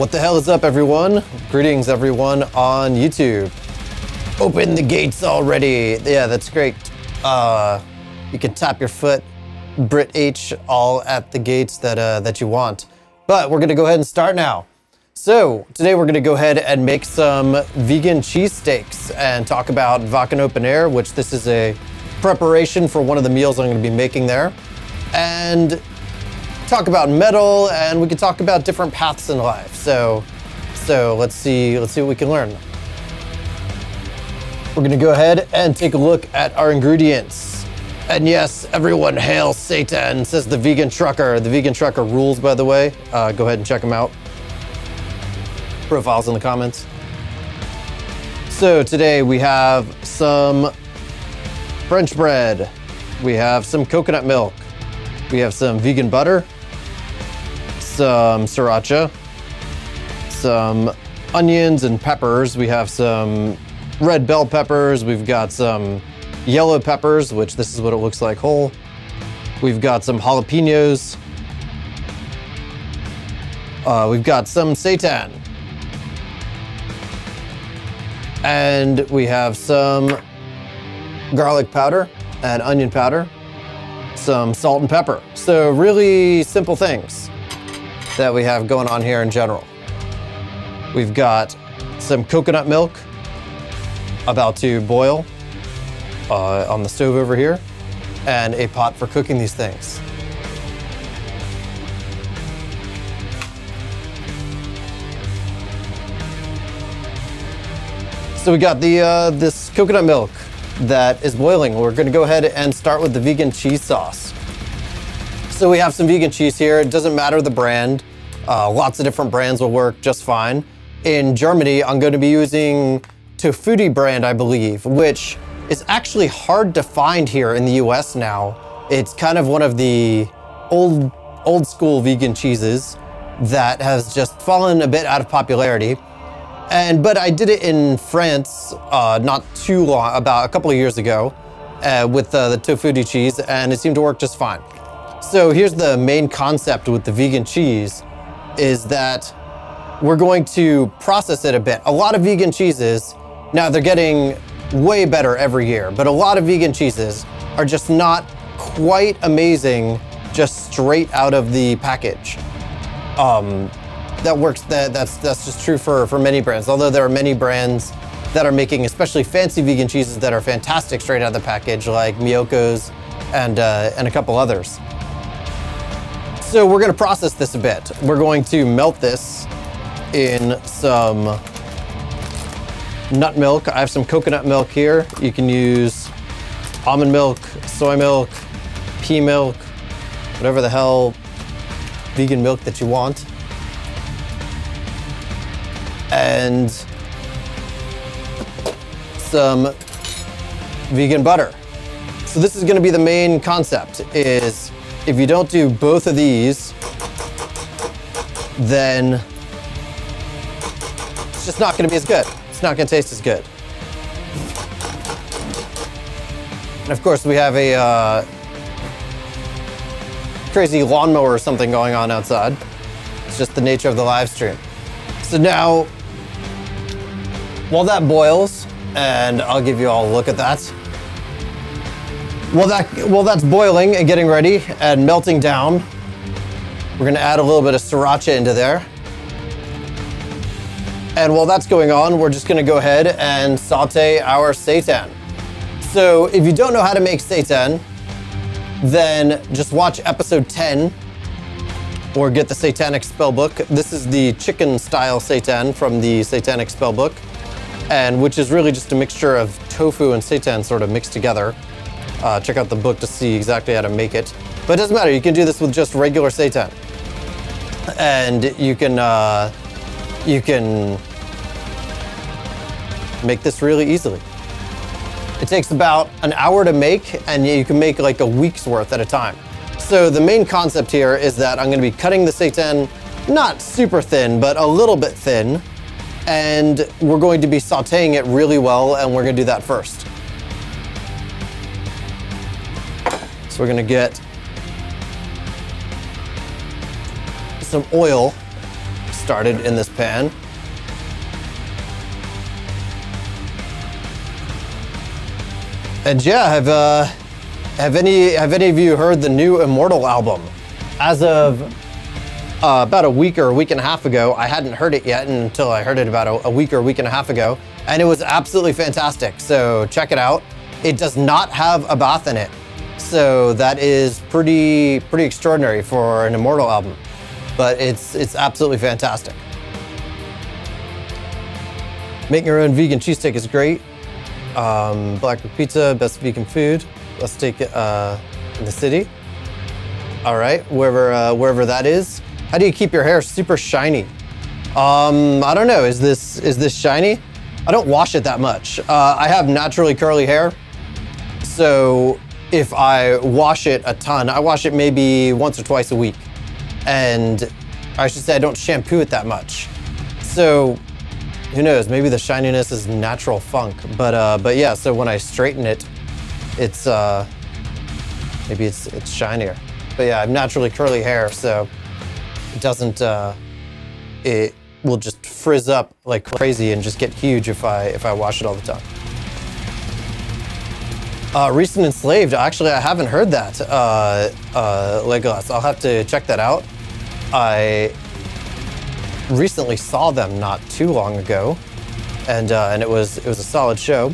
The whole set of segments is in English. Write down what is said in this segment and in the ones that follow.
What the hell is up, everyone? Greetings, everyone on YouTube. Open the gates already. Yeah, that's great. You can tap your foot, Brit H, all at the gates that you want. But we're gonna go ahead and start now. So today we're gonna go ahead and make some vegan cheesesteaks and talk about Wacken Open Air, which this is a preparation for one of the meals I'm gonna be making there. And talk about metal, and we can talk about different paths in life. So let's see what we can learn. We're gonna go ahead and take a look at our ingredients. And yes, everyone hail Satan, says the vegan trucker. The vegan trucker rules, by the way. Go ahead and check him out. Profiles in the comments. So today we have some French bread. We have some coconut milk. We have some vegan butter, some sriracha, some onions and peppers. We have some red bell peppers. We've got some yellow peppers, which this is what it looks like whole. We've got some jalapenos. We've got some seitan. And we have some garlic powder and onion powder, some salt and pepper. So really simple things that we have going on here in general. We've got some coconut milk about to boil on the stove over here, and a pot for cooking these things. So we got this coconut milk that is boiling. We're gonna go ahead and start with the vegan cheese sauce. So we have some vegan cheese here. It doesn't matter the brand. Lots of different brands will work just fine. In Germany, I'm going to be using Tofu brand, I believe, which is actually hard to find here in the US now. It's kind of one of the old school vegan cheeses that has just fallen a bit out of popularity. But I did it in France not too long, about a couple of years ago, with the tofu cheese, and it seemed to work just fine. So here's the main concept with the vegan cheese, is that we're going to process it a bit. A lot of vegan cheeses, now they're getting way better every year, but a lot of vegan cheeses are just not quite amazing just straight out of the package. That works, that's just true for many brands, although there are many brands that are making especially fancy vegan cheeses that are fantastic straight out of the package, like Miyoko's and a couple others. So we're gonna process this a bit. We're going to melt this in some nut milk. I have some coconut milk here. You can use almond milk, soy milk, pea milk, whatever the hell vegan milk that you want. And some vegan butter. So this is gonna be the main concept, is if you don't do both of these, then it's just not gonna be as good. It's not gonna taste as good. And of course we have a crazy lawnmower or something going on outside. It's just the nature of the live stream. So now, while that boils, and I'll give you all a look at that. While that's boiling and getting ready and melting down, we're gonna add a little bit of sriracha into there. And while that's going on, we're just gonna go ahead and saute our seitan. So if you don't know how to make seitan, then just watch episode 10 or get the Satanic Spellbook. This is the chicken style seitan from the Satanic Spellbook, and which is really just a mixture of tofu and seitan sort of mixed together. Check out the book to see exactly how to make it. But it doesn't matter, you can do this with just regular seitan. And you can make this really easily. It takes about an hour to make, and you can make like a week's worth at a time. So the main concept here is that I'm gonna be cutting the seitan, not super thin, but a little bit thin. And we're going to be sauteing it really well, and we're gonna do that first. So we're gonna get some oil started in this pan. And yeah, have any of you heard the new Immortal album? As of about a week or a week and a half ago, I hadn't heard it yet until I heard it about a week or a week and a half ago, and it was absolutely fantastic. So check it out. It does not have a bath in it, so that is pretty extraordinary for an Immortal album. But it's absolutely fantastic. Making your own vegan cheesesteak is great. Blackbird Pizza, best vegan food. Let's take it in the city. All right, wherever that is. How do you keep your hair super shiny? I don't know. Is this shiny? I don't wash it that much. I have naturally curly hair, so if I wash it a ton, I wash it maybe once or twice a week, and I should say I don't shampoo it that much. So who knows? Maybe the shininess is natural funk, but yeah. So when I straighten it, it's maybe it's shinier. But yeah, I have naturally curly hair, so it doesn't. It will just frizz up like crazy and just get huge if I wash it all the time. Recent Enslaved. Actually, I haven't heard that. Legolas. I'll have to check that out. I recently saw them not too long ago, and it was a solid show.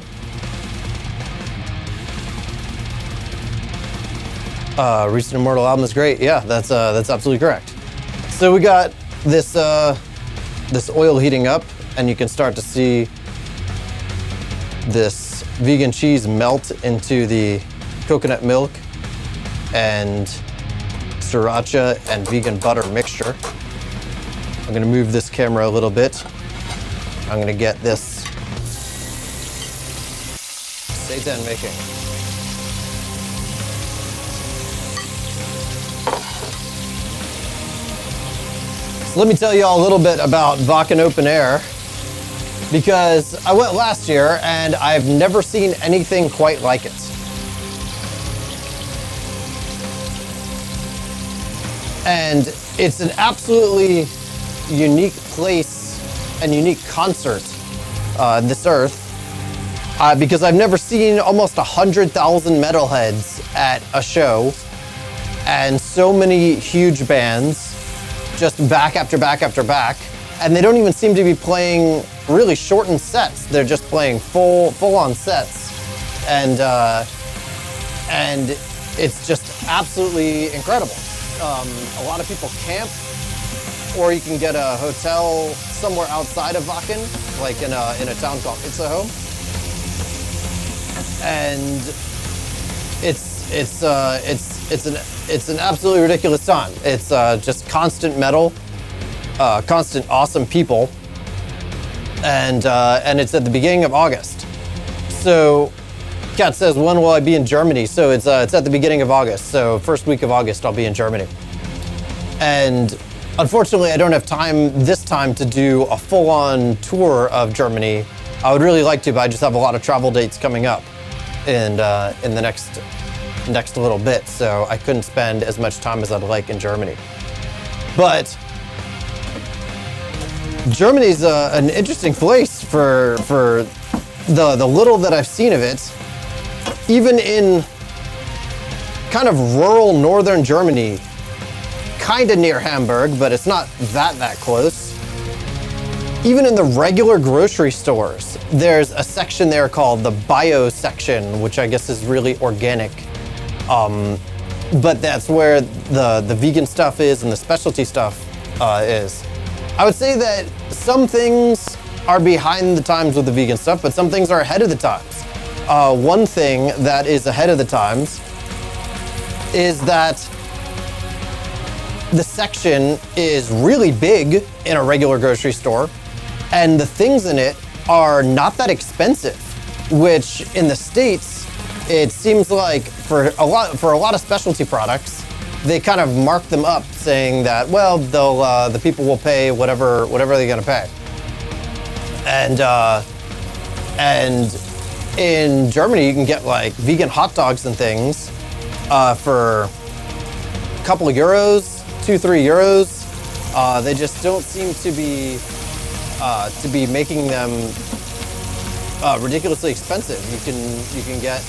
Recent Immortal album is great. Yeah, that's absolutely correct. So we got this this oil heating up, and you can start to see this vegan cheese melt into the coconut milk and sriracha and vegan butter mixture. I'm gonna move this camera a little bit. I'm gonna get this seitan making. So let me tell you all a little bit about Wacken Open Air, because I went last year and I've never seen anything quite like it. And it's an absolutely unique place and unique concert on this earth, because I've never seen almost 100,000 metalheads at a show, and so many huge bands just back after back after back, and they don't even seem to be playing really shortened sets. They're just playing full-on sets, and it's just absolutely incredible. A lot of people camp, or you can get a hotel somewhere outside of Wacken, like in a town called Itzehoe. And it's an absolutely ridiculous time. It's just constant metal, constant awesome people, and it's at the beginning of August. So Kat says, when will I be in Germany? So it's at the beginning of August. So first week of August, I'll be in Germany. And unfortunately, I don't have time this time to do a full-on tour of Germany. I would really like to, but I just have a lot of travel dates coming up in the next little bit. So I couldn't spend as much time as I'd like in Germany. But Germany's an interesting place for the little that I've seen of it. Even in kind of rural northern Germany, kind of near Hamburg, but it's not that close. Even in the regular grocery stores, there's a section there called the bio section, which I guess is really organic. But that's where the vegan stuff is and the specialty stuff is. I would say that some things are behind the times with the vegan stuff, but some things are ahead of the times. One thing that is ahead of the times is that the section is really big in a regular grocery store, and the things in it are not that expensive, which in the States, it seems like for a lot of specialty products, they kind of mark them up saying that, well, the people will pay whatever they're gonna pay. And in Germany, you can get like vegan hot dogs and things for a couple of euros, 2-3 euros. They just don't seem to be making them ridiculously expensive. You can get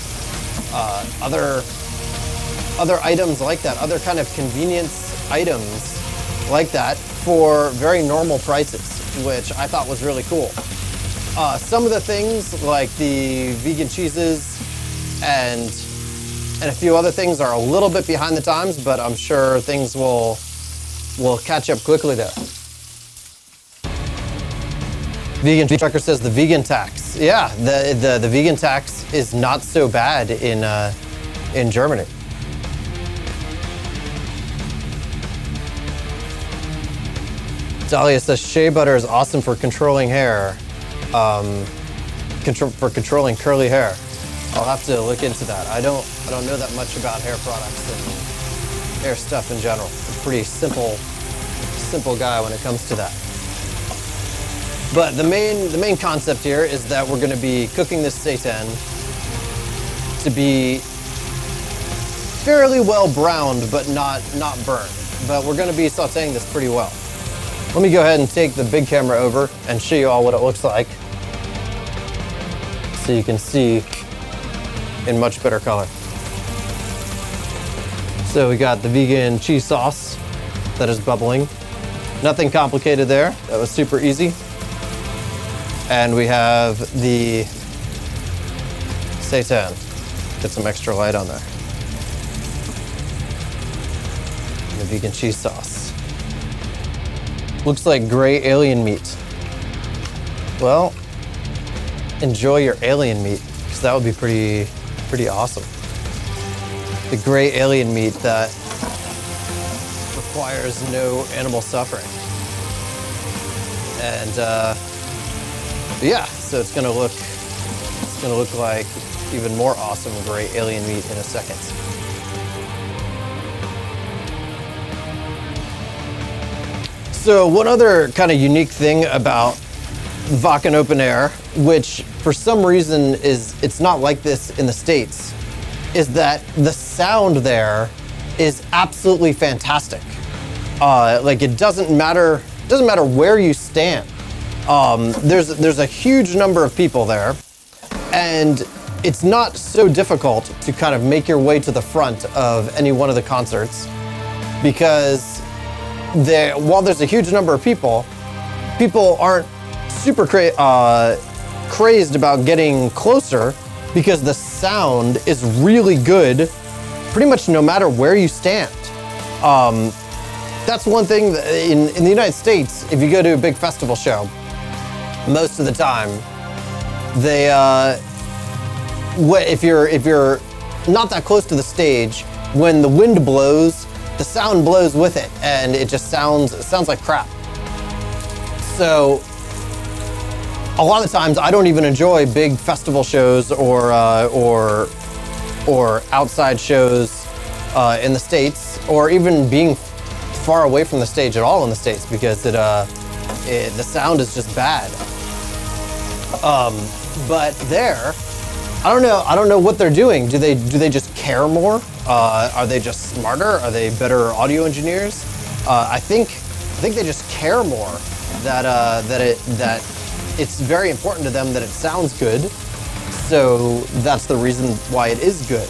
other items like that, other kind of convenience items like that for very normal prices, which I thought was really cool. Some of the things like the vegan cheeses and a few other things are a little bit behind the times, but I'm sure things will catch up quickly there. Vegan Trucker says the vegan tax. Yeah, the vegan tax is not so bad in Germany. Dahlia says shea butter is awesome for controlling hair, for controlling curly hair. I'll have to look into that. I don't know that much about hair products and hair stuff in general. I'm a pretty simple guy when it comes to that. But the main concept here is that we're going to be cooking this seitan to be fairly well browned, but not burned. But we're going to be sauteing this pretty well. Let me go ahead and take the big camera over and show you all what it looks like, so you can see in much better color. So we got the vegan cheese sauce that is bubbling. Nothing complicated there. That was super easy. And we have the seitan. Get some extra light on there. And the vegan cheese sauce. Looks like gray alien meat. Well, enjoy your alien meat, because that would be pretty awesome. The gray alien meat that requires no animal suffering. And yeah, so it's gonna look like even more awesome gray alien meat in a second. So one other kind of unique thing about Wacken Open Air, which for some reason it's not like this in the States, is that the sound there is absolutely fantastic. Like it doesn't matter where you stand. There's a huge number of people there, and it's not so difficult to kind of make your way to the front of any one of the concerts, because while there's a huge number of people aren't super crazed about getting closer, because the sound is really good pretty much no matter where you stand. That's one thing that in the United States, if you go to a big festival show, most of the time, they if you're not that close to the stage, when the wind blows, the sound blows with it, and it just sounds like crap. So a lot of times I don't even enjoy big festival shows or outside shows in the States, or even being far away from the stage at all in the States, because the sound is just bad. But there, I don't know what they're doing. Do they just care more? Are they just smarter? Are they better audio engineers? I think they just care more that it's very important to them that it sounds good. So that's the reason why it is good.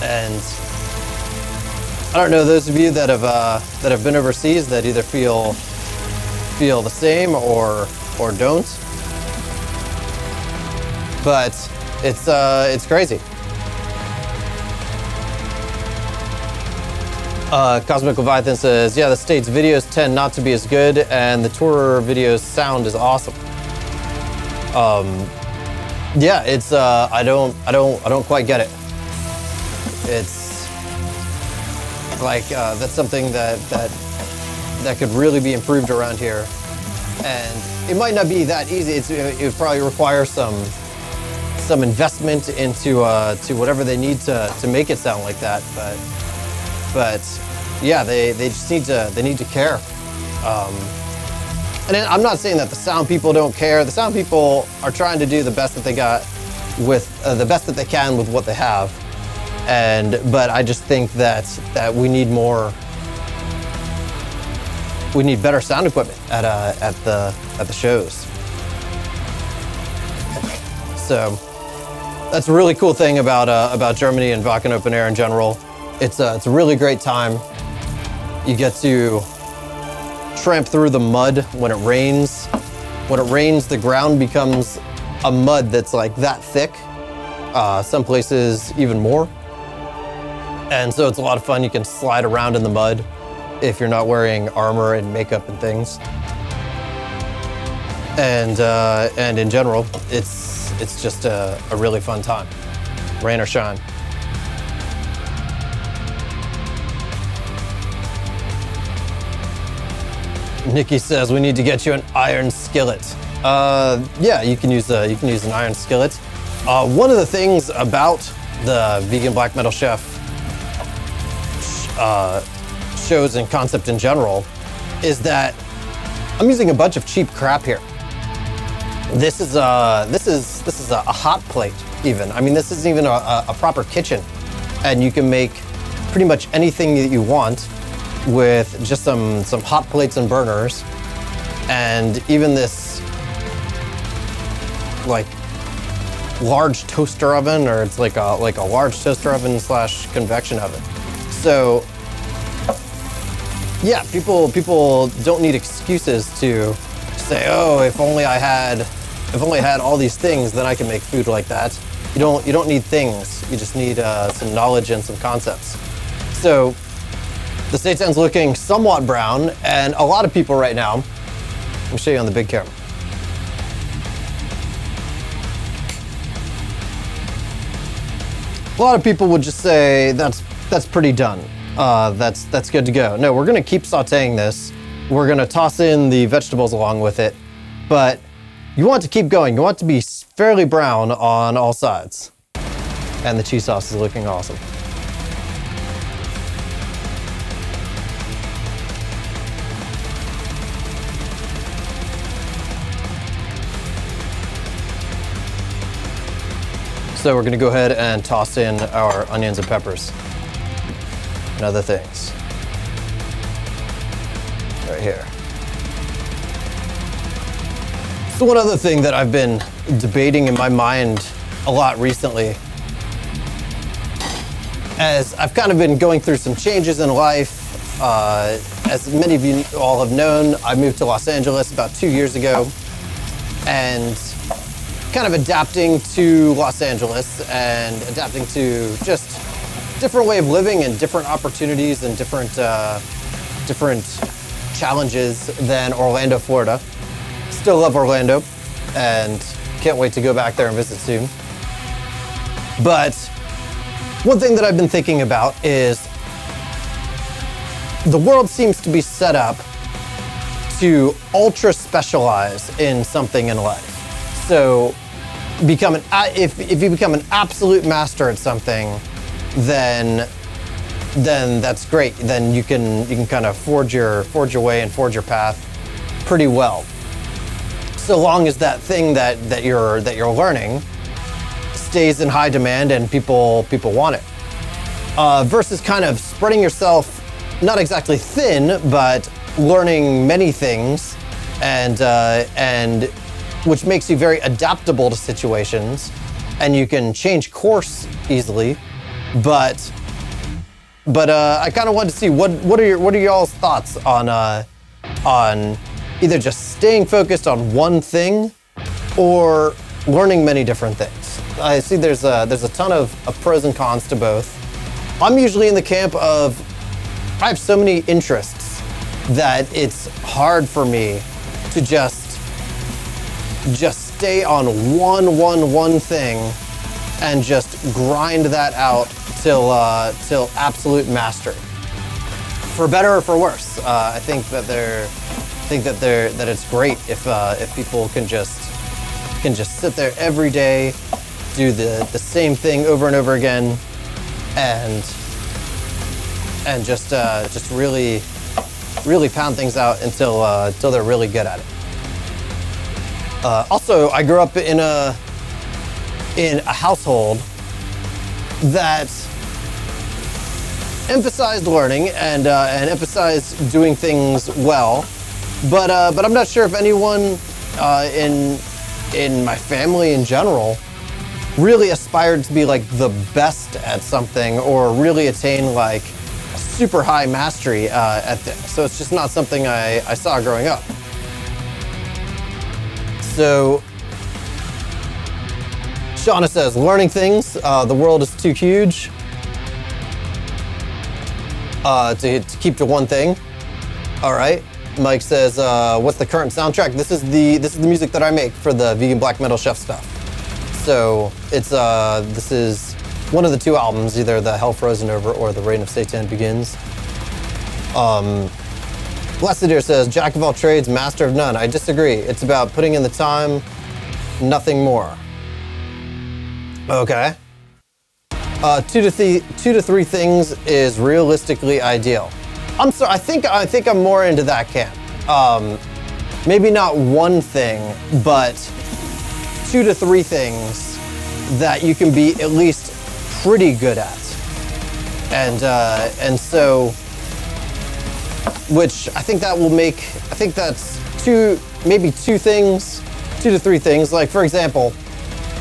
And I don't know, those of you that have been overseas that either feel the same or don't. But it's crazy. Cosmic Leviathan says, yeah, the States videos tend not to be as good, and the tour videos sound is awesome. Yeah, it's I don't quite get it. It's like that's something that could really be improved around here, and it might not be that easy. It would probably require some investment into to whatever they need to make it sound like that, but yeah, they just need to care. And I'm not saying that the sound people don't care. The sound people are trying to do the best that they got with the best that they can with what they have, but I just think that we need more we need better sound equipment at the shows. So that's a really cool thing about Germany and Wacken Open Air in general. It's a really great time. You get to tramp through the mud when it rains. When it rains, the ground becomes a mud that's like that thick. Some places even more. And so it's a lot of fun. You can slide around in the mud if you're not wearing armor and makeup and things. And in general, it's just a really fun time, rain or shine. Nikki says we need to get you an iron skillet. Yeah, you can use an iron skillet. One of the things about the vegan black metal chef shows and concept in general is that I'm using a bunch of cheap crap here. This is a hot plate even. I mean, this isn't even a proper kitchen, and you can make pretty much anything that you want with just some hot plates and burners, and even this like large toaster oven, or it's like a large toaster oven / convection oven. So yeah, people don't need excuses to say, oh, if only I had all these things, then I can make food like that. You don't need things. You just need some knowledge and some concepts. So the seitan's looking somewhat brown, and a lot of people right now, let me show you on the big camera. A lot of people would just say that's pretty done. That's good to go. No, we're gonna keep sauteing this. We're gonna toss in the vegetables along with it, but you want to keep going. You want it to be fairly brown on all sides. And the cheese sauce is looking awesome. So we're gonna go ahead and toss in our onions and peppers and other things. Right here. So one other thing that I've been debating in my mind a lot recently, as I've kind of been going through some changes in life. As many of you all have known, I moved to Los Angeles about 2 years ago, and kind of adapting to Los Angeles and adapting to just different way of living and different opportunities and different challenges than Orlando, Florida. Still love Orlando and can't wait to go back there and visit soon. But one thing that I've been thinking about is the world seems to be set up to ultra specialize in something in life. So if you become an absolute master at something, then that's great. Then you can kind of forge your way and forge your path pretty well. So long as that thing that you're learning stays in high demand and people want it. Versus kind of spreading yourself, not exactly thin, but learning many things, and which makes you very adaptable to situations, and you can change course easily. But I kind of wanted to see what are y'all's thoughts on either just staying focused on one thing or learning many different things. I see there's a ton of pros and cons to both. I'm usually in the camp of I have so many interests that it's hard for me to just stay on one thing and just grind that out till absolute mastery. For better or for worse, I think that it's great if people can just sit there every day, do the same thing over and over again, and just really pound things out until they're really good at it. Also, I grew up in a household that emphasized learning and emphasized doing things well, but I'm not sure if anyone in my family in general really aspired to be like the best at something or really attain like super high mastery at things. So it's just not something I saw growing up. So Shauna says, learning things, the world is too huge to keep to one thing. All right. Mike says, what's the current soundtrack? This is the music that I make for the Vegan Black Metal Chef stuff. So it's this is one of the two albums, either the Hell Frozen Over or the Reign of Satan Begins. Blessed says, Jack of all trades, master of none. I disagree. It's about putting in the time, nothing more. Okay. 2 to 3 things is realistically ideal. I'm sorry. I think I'm more into that camp. Maybe not one thing, but 2 to 3 things that you can be at least pretty good at, and so, which I think that will make. I think that's maybe 2 things, 2 to 3 things. Like for example,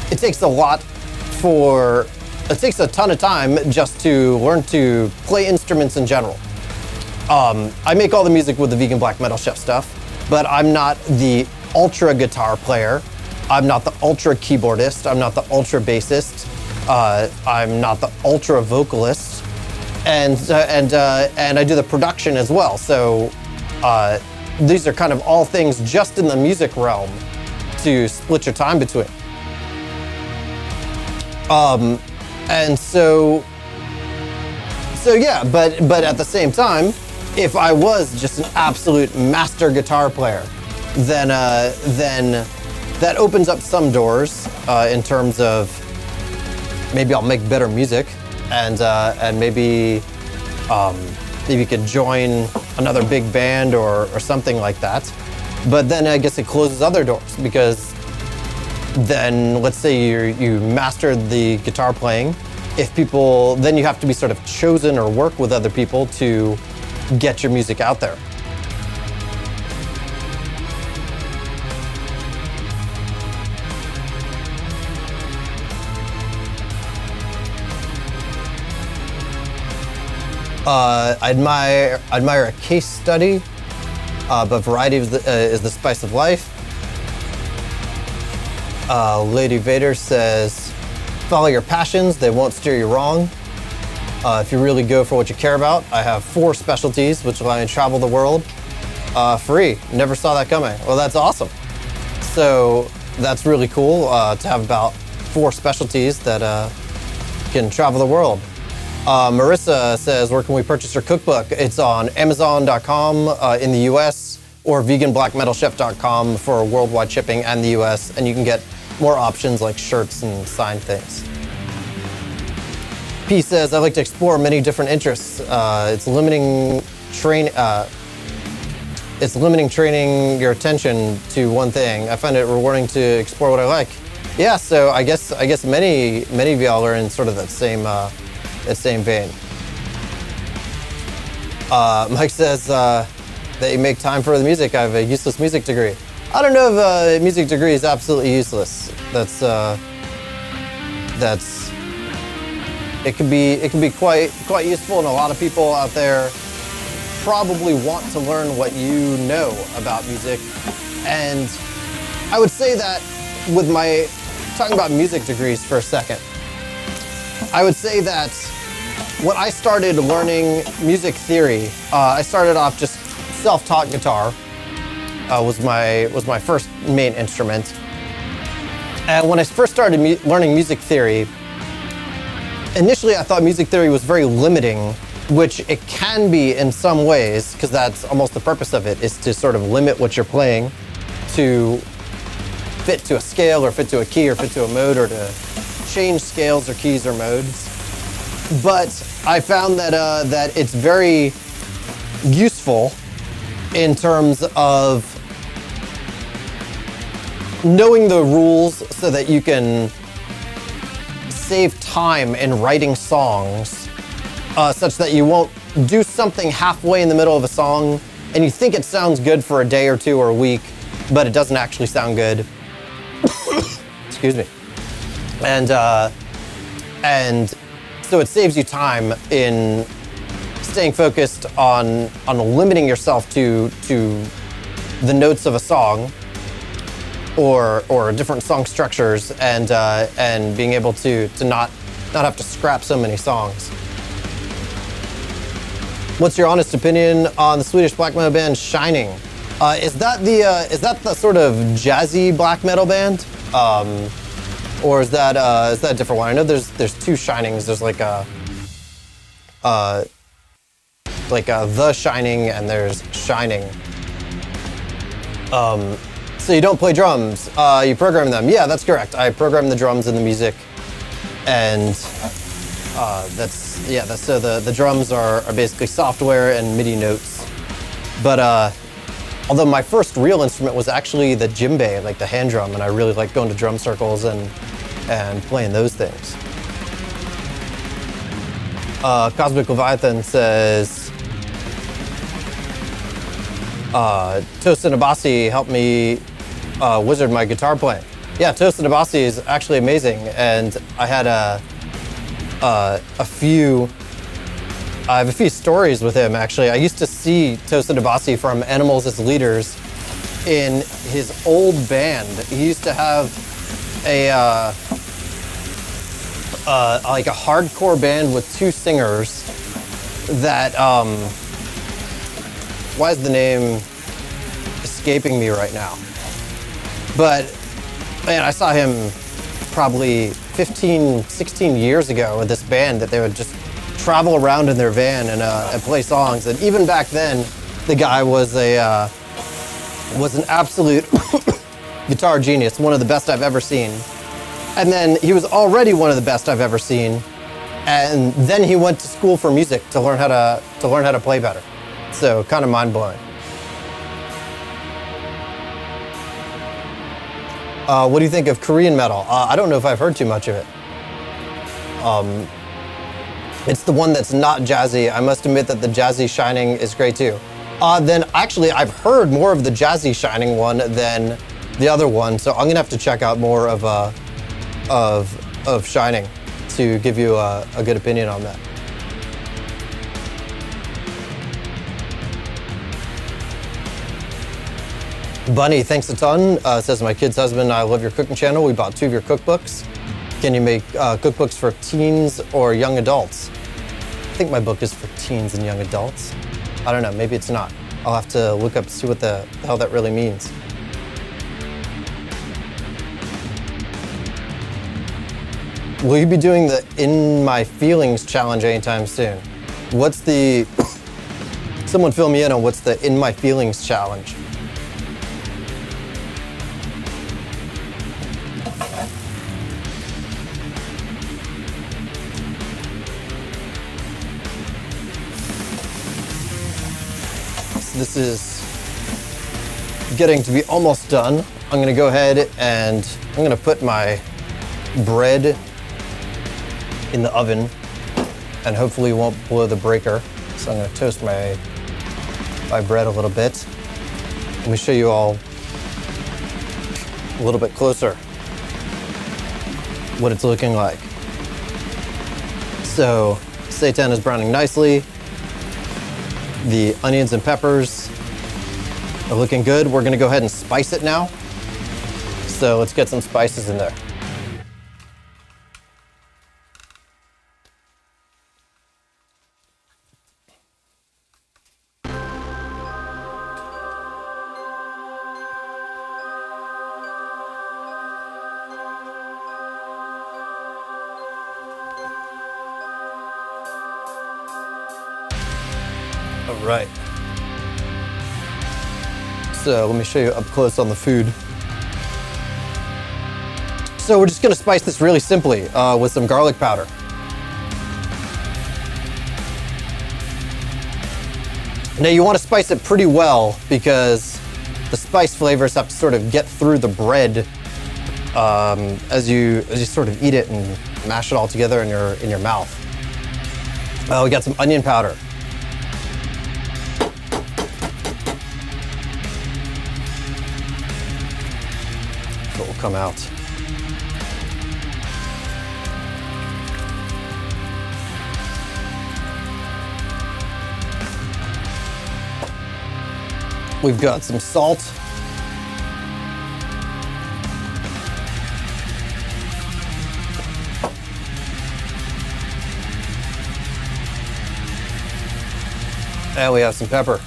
it takes a ton of time just to learn to play instruments in general. I make all the music with the Vegan Black Metal Chef stuff, but I'm not the ultra guitar player. I'm not the ultra keyboardist. I'm not the ultra bassist. I'm not the ultra vocalist, and I do the production as well. So these are kind of all things just in the music realm to split your time between. And so yeah, but at the same time, if I was just an absolute master guitar player, then that opens up some doors in terms of maybe I'll make better music, and maybe you could join another big band or something like that. But then I guess it closes other doors, because then let's say you mastered the guitar playing. Then you have to be sort of chosen or work with other people to get your music out there. I admire a case study, but variety is the spice of life. Lady Vader says, follow your passions, they won't steer you wrong. If you really go for what you care about, I have 4 specialties which allow you to travel the world free. Never saw that coming. Well, that's awesome. So that's really cool to have about 4 specialties that can travel the world. Marissa says, where can we purchase your cookbook? It's on Amazon.com in the US or veganblackmetalchef.com for worldwide shipping and the US, and you can get more options like shirts and signed things. P says, I like to explore many different interests. It's limiting training your attention to one thing. I find it rewarding to explore what I like. Yeah, so I guess many of y'all are in sort of that same vein. Mike says that you make time for the music. I have a useless music degree. I don't know if a music degree is absolutely useless. It can be quite useful, and a lot of people out there probably want to learn what you know about music. And I would say that with talking about music degrees for a second, I would say that when I started learning music theory, I started off just self-taught guitar. Was my first main instrument. And when I first started learning music theory, initially I thought music theory was very limiting, which it can be in some ways, because that's almost the purpose of it, is to sort of limit what you're playing to fit to a scale or fit to a key or fit to a mode, or to change scales or keys or modes. But I found that it's very useful in terms of knowing the rules so that you can save time in writing songs such that you won't do something halfway in the middle of a song and you think it sounds good for a day or two or a week, but it doesn't actually sound good. Excuse me. And so it saves you time in staying focused on limiting yourself to the notes of a song or different song structures, and being able to not have to scrap so many songs. What's your honest opinion on the Swedish black metal band Shining? Is that the sort of jazzy black metal band, or is that a different one? I know there's two Shinings. There's like The Shining, and there's Shining. So you don't play drums, you program them. Yeah, that's correct. I program the drums and the music, and so the drums are basically software and MIDI notes. But although my first real instrument was actually the djembe, like the hand drum, and I really like going to drum circles and playing those things. Cosmic Leviathan says, Tosin Abasi helped me wizard my guitar playing. Yeah, Tosin Abasi is actually amazing, and I had I have a few stories with him, actually. I used to see Tosin Abasi from Animals as Leaders in his old band. He used to have like a hardcore band with two singers that, why is the name escaping me right now? But man, I saw him probably 15, 16 years ago with this band that they would just travel around in their van and play songs. And even back then, the guy was an absolute guitar genius, one of the best I've ever seen. And then he was already one of the best I've ever seen. And then he went to school for music to learn how to play better. So kind of mind blowing. What do you think of Korean metal? I don't know if I've heard too much of it. It's the one that's not jazzy. I must admit that the jazzy Shining is great too. Then actually, I've heard more of the jazzy Shining one than the other one, so I'm gonna have to check out more of Shining to give you a good opinion on that. Bunny, thanks a ton. Says, my kid's husband, I love your cooking channel. We bought 2 of your cookbooks. Can you make cookbooks for teens or young adults? I think my book is for teens and young adults. I don't know, maybe it's not. I'll have to look up to see what the hell that really means. Will you be doing the In My Feelings challenge anytime soon? What's the... Someone fill me in on what's the In My Feelings challenge. This is getting to be almost done. I'm gonna go ahead and I'm gonna put my bread in the oven and hopefully it won't blow the breaker. So I'm gonna toast my bread a little bit. Let me show you all a little bit closer what it's looking like. So seitan is browning nicely. The onions and peppers are looking good. We're gonna go ahead and spice it now. So let's get some spices in there. All right. So let me show you up close on the food. So we're just gonna spice this really simply with some garlic powder. Now you wanna spice it pretty well because the spice flavors have to sort of get through the bread as you sort of eat it and mash it all together in your mouth. Oh, we got some onion powder. So it will come out. We've got some salt. And we have some pepper.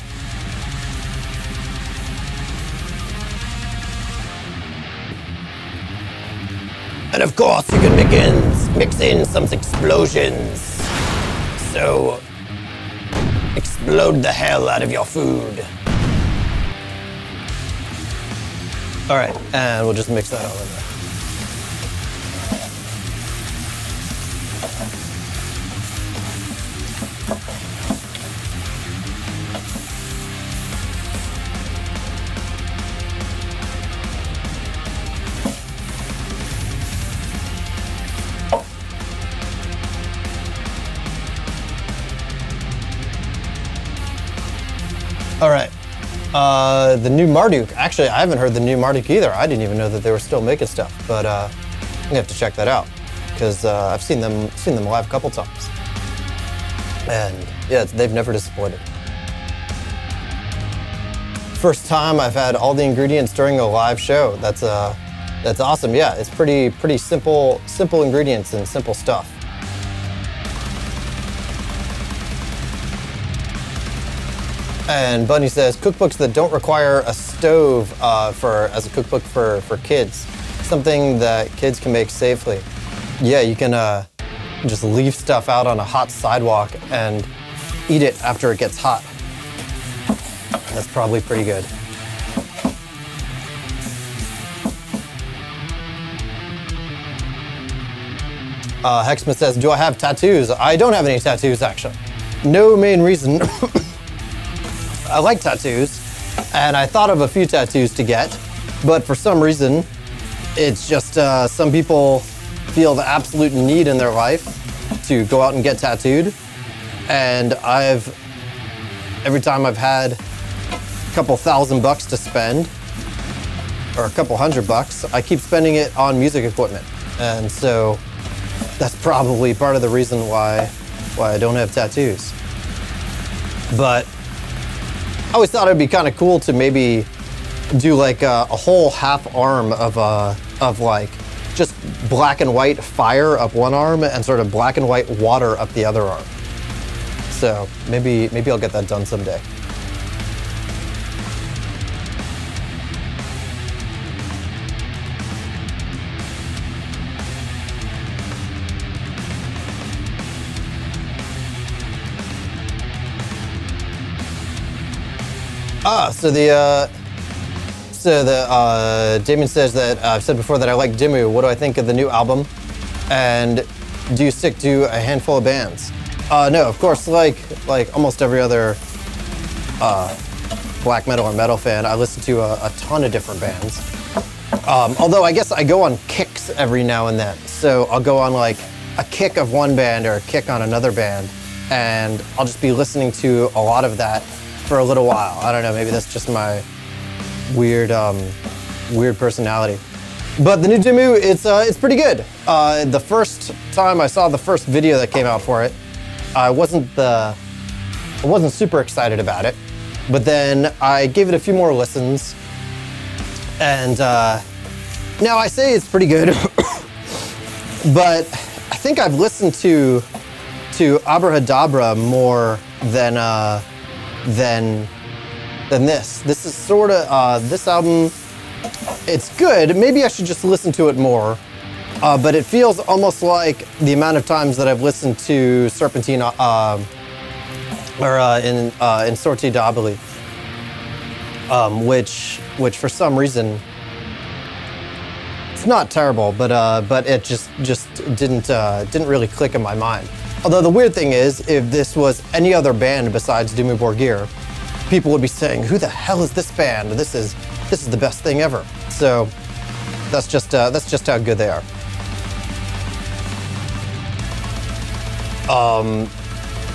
And of course, you can mix in some explosions. So, explode the hell out of your food. All right, and we'll just mix that all in there. All right, the new Marduk. Actually, I haven't heard the new Marduk either. I didn't even know that they were still making stuff, but I'm gonna have to check that out because I've seen them live a couple times, and yeah, they've never disappointed. First time I've had all the ingredients during a live show. That's awesome. Yeah, it's pretty simple ingredients and simple stuff. And Bunny says, cookbooks that don't require a stove as a cookbook for kids. Something that kids can make safely. Yeah, you can just leave stuff out on a hot sidewalk and eat it after it gets hot. That's probably pretty good. Hexman says, do I have tattoos? I don't have any tattoos, actually. No main reason. I like tattoos, and I thought of a few tattoos to get, but for some reason, it's just some people feel the absolute need in their life to go out and get tattooed, and every time I've had a couple $1,000 to spend, or a couple $100, I keep spending it on music equipment, and so that's probably part of the reason why I don't have tattoos. But I always thought it'd be kind of cool to maybe do like a whole half arm of like just black and white fire up one arm and sort of black and white water up the other arm. So maybe I'll get that done someday. Damien says that I've said before that I like Dimmu. What do I think of the new album? And do you stick to a handful of bands? No, of course, like almost every other black metal or metal fan, I listen to a ton of different bands. Although I guess I go on kicks every now and then. So I'll go on like a kick of one band or a kick on another band, and I'll just be listening to a lot of that for a little while. I don't know, maybe that's just my weird personality. But the new Dimmu, it's pretty good. The first time I saw the first video that came out for it, I wasn't super excited about it. But then I gave it a few more listens, and now I say it's pretty good. But I think I've listened to Abrahadabra more than this. This is sort of, this album, it's good. Maybe I should just listen to it more. But it feels almost like the amount of times that I've listened to Serpentine, in Sortie d'Abelie, which for some reason, it's not terrible, but it just didn't really click in my mind. Although the weird thing is, if this was any other band besides Dimmu Borgir, people would be saying, "Who the hell is this band? This is the best thing ever." So that's just how good they are.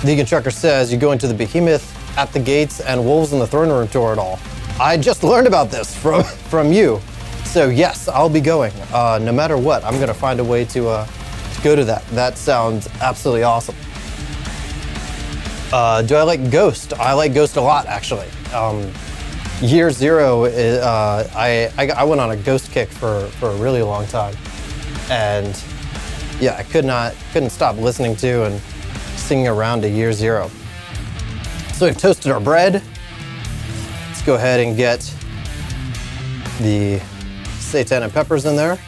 Vegan Trucker says you go into the behemoth at the gates and wolves in the throne room tour at all. I just learned about this from you. So yes, I'll be going. No matter what, I'm gonna find a way to go to that. That sounds absolutely awesome. Do I like Ghost? I like Ghost a lot, actually. Year Zero, I went on a Ghost kick for a really long time. And yeah, I couldn't stop listening to and singing around to Year Zero. So we've toasted our bread. Let's go ahead and get the seitan and peppers in there.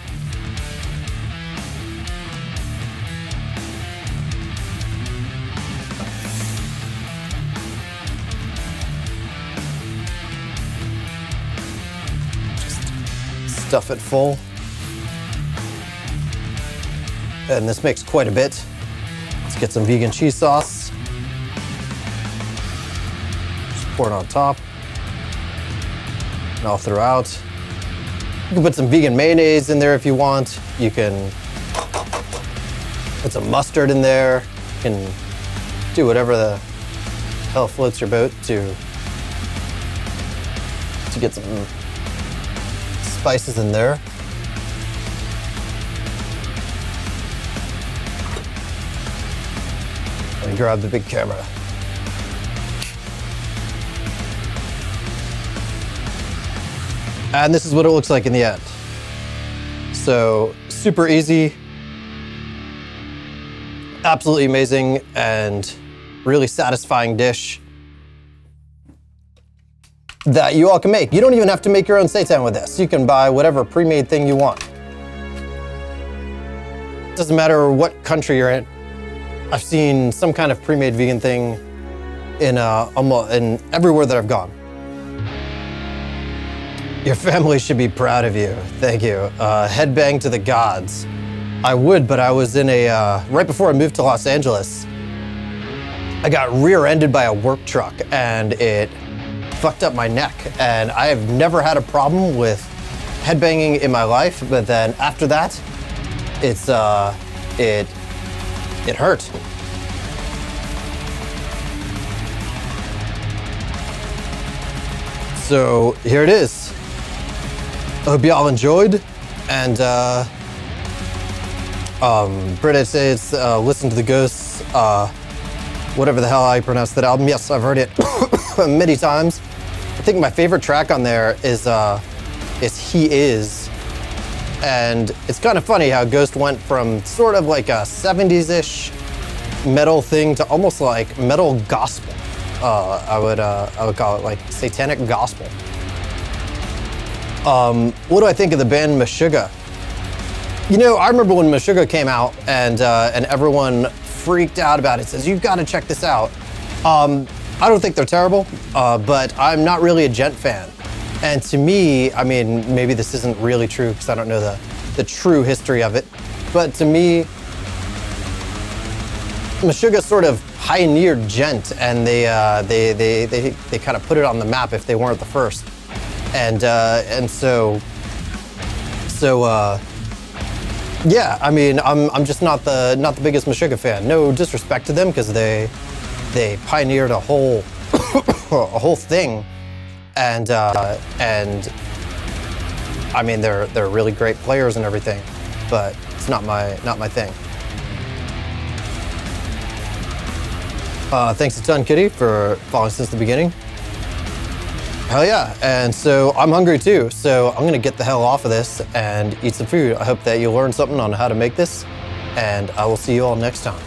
Just stuff it full. And this makes quite a bit. Let's get some vegan cheese sauce. Just pour it on top and all throughout. You can put some vegan mayonnaise in there if you want. You can put some mustard in there. You can do whatever the hell floats your boat to get some spices in there. Let me grab the big camera. And this is what it looks like in the end. So super easy, absolutely amazing, and really satisfying dish that you all can make. You don't even have to make your own seitan with this. You can buy whatever pre-made thing you want. Doesn't matter what country you're in. I've seen some kind of pre-made vegan thing in everywhere that I've gone. Your family should be proud of you. Thank you. Headbang to the gods. I would, but I was in a, right before I moved to Los Angeles, I got rear-ended by a work truck and it fucked up my neck. And I have never had a problem with headbanging in my life, but then after that, it hurt. So here it is. I hope y'all enjoyed, and Britta says, listen to the Ghosts, whatever the hell I pronounce that album. Yes, I've heard it many times. I think my favorite track on there is He Is, and it's kind of funny how Ghost went from sort of like a 70s-ish metal thing to almost like metal gospel. I would call it like satanic gospel. What do I think of the band Meshuggah? You know, I remember when Meshuggah came out and everyone freaked out about it. Says, you've got to check this out. I don't think they're terrible, but I'm not really a Gent fan. And to me, I mean, maybe this isn't really true because I don't know the true history of it, but to me, Meshuggah sort of pioneered Gent, and they kind of put it on the map if they weren't the first. And so yeah, I mean, I'm just not the biggest Meshuggah fan. No disrespect to them, because they pioneered a whole a whole thing, and I mean they're really great players and everything, but it's not my thing. Thanks a ton, Kitty, for following since the beginning. Hell yeah, and so I'm hungry too, so I'm gonna get the hell off of this and eat some food. I hope that you learned something on how to make this, and I will see you all next time.